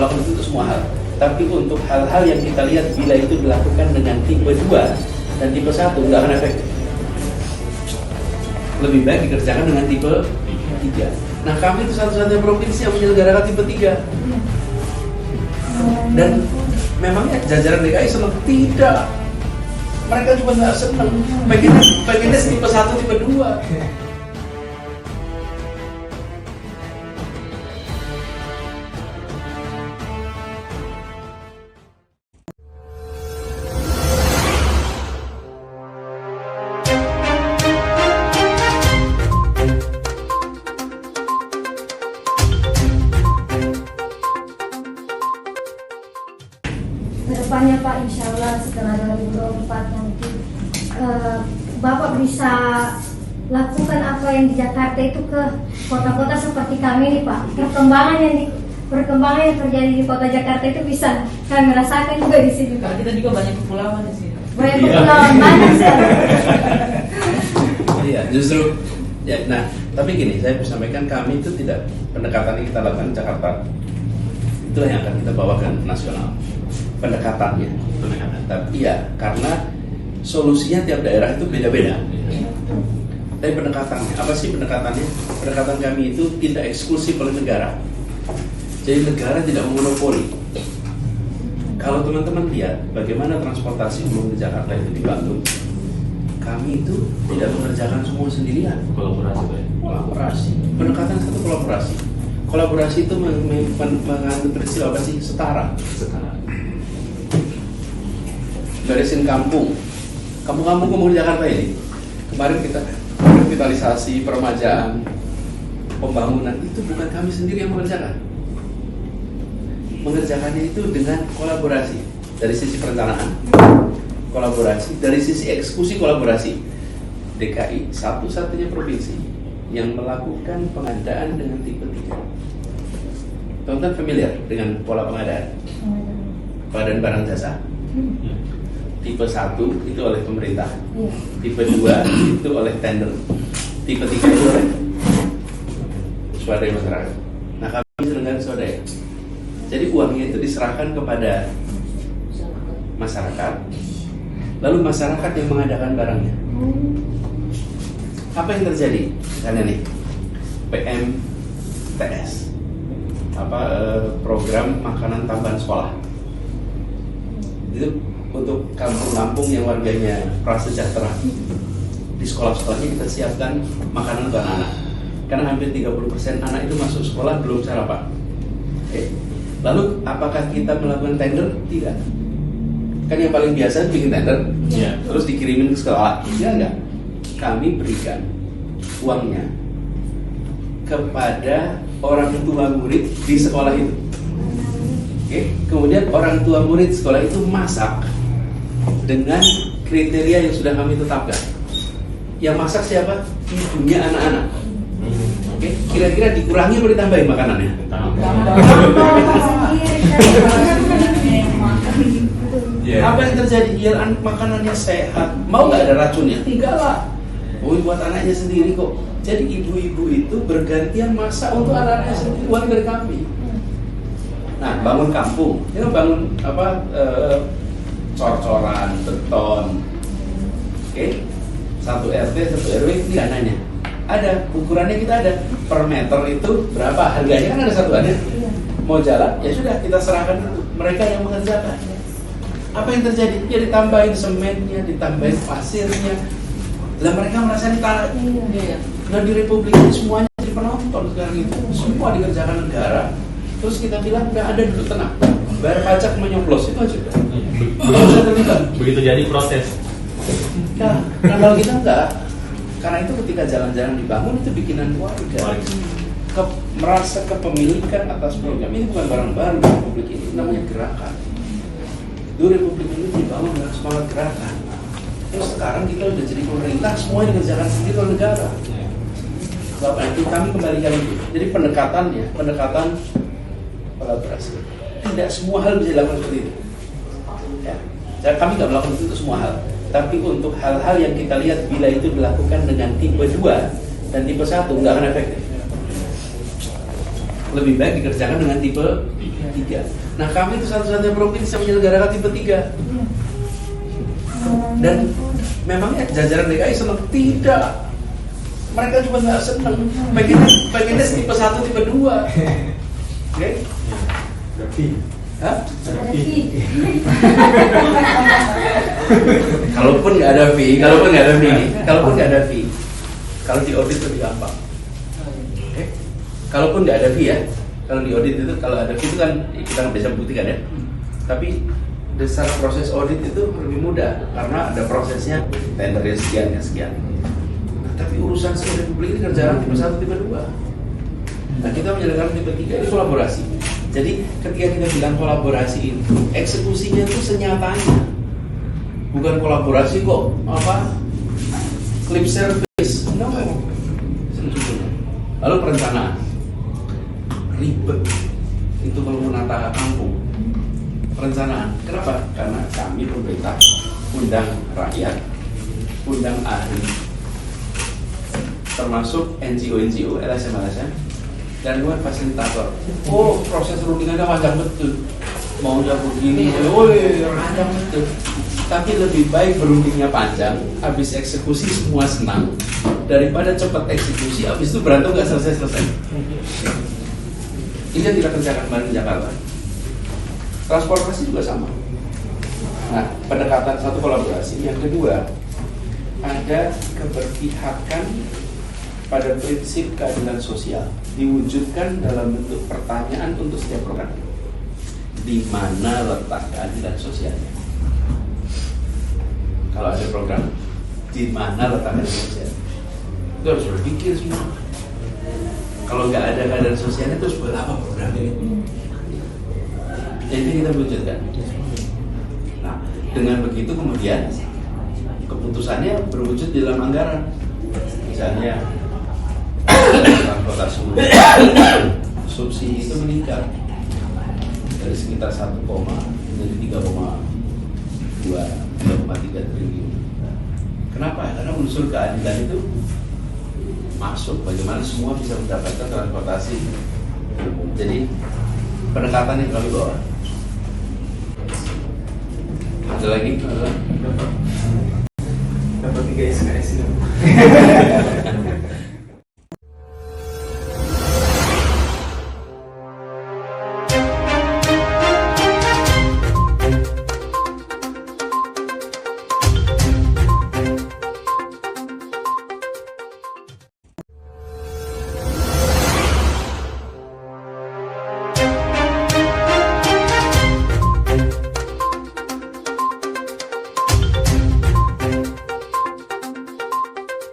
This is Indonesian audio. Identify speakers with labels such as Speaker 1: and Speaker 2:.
Speaker 1: melakukan itu untuk semua hal. Tapi untuk hal-hal yang kita lihat bila itu dilakukan dengan tipe 2 dan tipe 1 nggak akan efektif. Lebih baik dikerjakan dengan tipe 3. Nah, kami itu satu-satunya provinsi yang menyelenggarakan tipe 3. Dan memangnya jajaran DKI senang? Tidak. Mereka juga nggak senang. Pengennya tipe 1, tipe 2.
Speaker 2: Kedepannya Pak, insya Allah setelah 2024 nanti Bapak bisa lakukan apa yang di Jakarta itu ke kota-kota seperti kami nih Pak. Perkembangan yang terjadi di kota Jakarta itu bisa kami rasakan juga di sini Pak.
Speaker 3: Kita juga banyak kepulauan di sini.
Speaker 2: Banyak kepulauan banyak sih.
Speaker 1: Iya, justru ya. Nah, tapi gini, saya bisa sampaikan kami itu tidak pendekatan yang kita lakukan di Jakarta. Itulah yang akan kita bawa ke nasional. Pendekatannya. Tapi iya, karena solusinya tiap daerah itu beda-beda. Tapi pendekatannya, apa sih pendekatannya? Pendekatan kami itu tidak eksklusif oleh negara. Jadi negara tidak memonopoli. Kalau teman-teman lihat bagaimana transportasi umum di Jakarta itu dibangun, kami itu tidak mengerjakan semua sendirian. Kolaborasi. Pendekatan satu kolaborasi. Kolaborasi itu mengandung prinsip apa sih? Setara. Beresin kampung. Kampung-kampung di Jakarta ini. Kemarin kita revitalisasi, peremajaan, pembangunan itu bukan kami sendiri yang mengerjakan. Mengerjakannya itu dengan kolaborasi dari sisi perencanaan, kolaborasi dari sisi eksekusi, kolaborasi. DKI satu-satunya provinsi yang melakukan pengadaan dengan tipe 3. Teman-teman familiar dengan pola pengadaan? Pengadaan barang jasa. Tipe 1 itu oleh pemerintah, tipe 2 itu oleh tender, tipe 3 itu oleh swadaya masyarakat. Nah, kami selenggara swadaya. Jadi uangnya itu diserahkan kepada masyarakat, lalu masyarakat yang mengadakan barangnya. Apa yang terjadi? Misalnya nih, PMTS, program makanan tambahan sekolah. Itu untuk kampung-kampung yang warganya prasejahtera. Di sekolah-sekolahnya kita siapkan makanan untuk anak-anak. Karena hampir 30% anak itu masuk sekolah belum sarapan. Oke. Lalu apakah kita melakukan tender? Tidak. Kan yang paling biasa bikin tender, terus dikirimin ke sekolah. Ya enggak. Kami berikan uangnya kepada orang tua murid di sekolah itu. Oke. Kemudian orang tua murid sekolah itu masak dengan kriteria yang sudah kami tetapkan. Yang masak siapa? Ibunya anak-anak. Oke, kira-kira dikurangi atau ditambahin makanannya? Apa yang terjadi? Biar makanannya sehat. Mau nggak ada racunnya? Enggak lah. Oh, buat anaknya sendiri kok. Jadi ibu-ibu itu bergantian masak untuk anaknya sendiri. Uang dari kami. Nah, bangun kampung. Kita bangun cor-coran, beton. Oke. 1 RT, 1 RW ini dananya. Ada, ukurannya kita ada. Per meter itu berapa? Harganya kan ada satuannya. Mau jalan, ya sudah kita serahkan itu. Mereka yang mengerjakan. Apa yang terjadi? Ya ditambahin semennya, ditambahin pasirnya. Lah mereka merasa ditarik. Nah, di Republik ini semuanya jadi penonton sekarang itu. Semua dikerjakan negara. Terus kita bilang nggak ada, duduk tenang. Bayar pajak menyoblos itu aja.
Speaker 4: Begitu jadi protes.
Speaker 1: Nah, kalau kita enggak, karena itu ketika jalan-jalan dibangun itu bikinan warga. Merasa kepemilikan atas program ini bukan barang baru di Republik ini, namanya gerakan. Dulu Republik ini dibangun dengan semangat gerakan. Terus sekarang kita udah jadi pemerintah, semua dikerjakan sendiri oleh negara. Bapak itu kami kembalikan itu. Jadi pendekatan kolaborasi. Tidak semua hal bisa dilakukan seperti itu. Ya. Kami nggak melakukan itu untuk semua hal. Tapi untuk hal-hal yang kita lihat bila itu dilakukan dengan tipe 2 dan tipe 1 nggak akan efektif. lebih baik dikerjakan dengan tipe 3. Nah, kami itu satu-satunya provinsi yang menyelenggarakan tipe 3. Dan memangnya jajaran DKI senang? Tidak. Mereka juga nggak senang. Pengennya tipe 1, tipe 2. Oke?
Speaker 4: Berarti.
Speaker 1: Hah?
Speaker 2: Ada fee.
Speaker 1: Kalaupun nggak ada fee, kalau di audit lebih gampang. Oke? Kalaupun nggak ada fee ya, kalau di audit itu kalau ada fee itu kan kita nggak bisa buktikan ya. Tapi dasar proses audit itu lebih mudah karena ada prosesnya, tendernya sekian ya sekian. Nah, tapi urusan seluruh publik ini kerjaan tipe 1, tipe 2. Nah, kita menjalankan tipe 3 ini kolaborasi. Jadi ketika kita bilang kolaborasi itu, eksekusinya itu senyatanya. Bukan kolaborasi kok lip service. No. Lalu perencanaan. Ribet. Itu kalau menata kampung. Perencanaan. Kenapa? Karena kami pemerintah undang rakyat, undang ahli, termasuk NGO, LSM, dan luar fasilitator. Oh, proses rundingannya panjang betul. Maunya begini, panjang betul. Tapi lebih baik berundingnya panjang, habis eksekusi semua senang, daripada cepat eksekusi, habis itu berantem nggak selesai. Ini yang kita kerjakan kemarin di Jakarta. Transportasi juga sama. Nah, pendekatan satu kolaborasi, yang kedua ada keberpihakan pada prinsip keadilan sosial diwujudkan dalam bentuk pertanyaan untuk setiap program. Di mana letak keadilan sosialnya? Kalau ada program, di mana letak keadilan sosial? Itu harus berpikir semua. Kalau nggak ada keadilan sosialnya, terus buat apa programnya? Jadi kita wujudkan. Nah, dengan begitu kemudian keputusannya berwujud di dalam anggaran. Misalnya transportasi subsidi itu meningkat dari sekitar 1, menjadi 3,3 triliun. Kenapa? Karena unsur keadilan itu masuk bagaimana semua bisa mendapatkan transportasi umum. Jadi pendekatan yang kami bawa. Ada lagi?
Speaker 4: Dapat 3 SKS itu.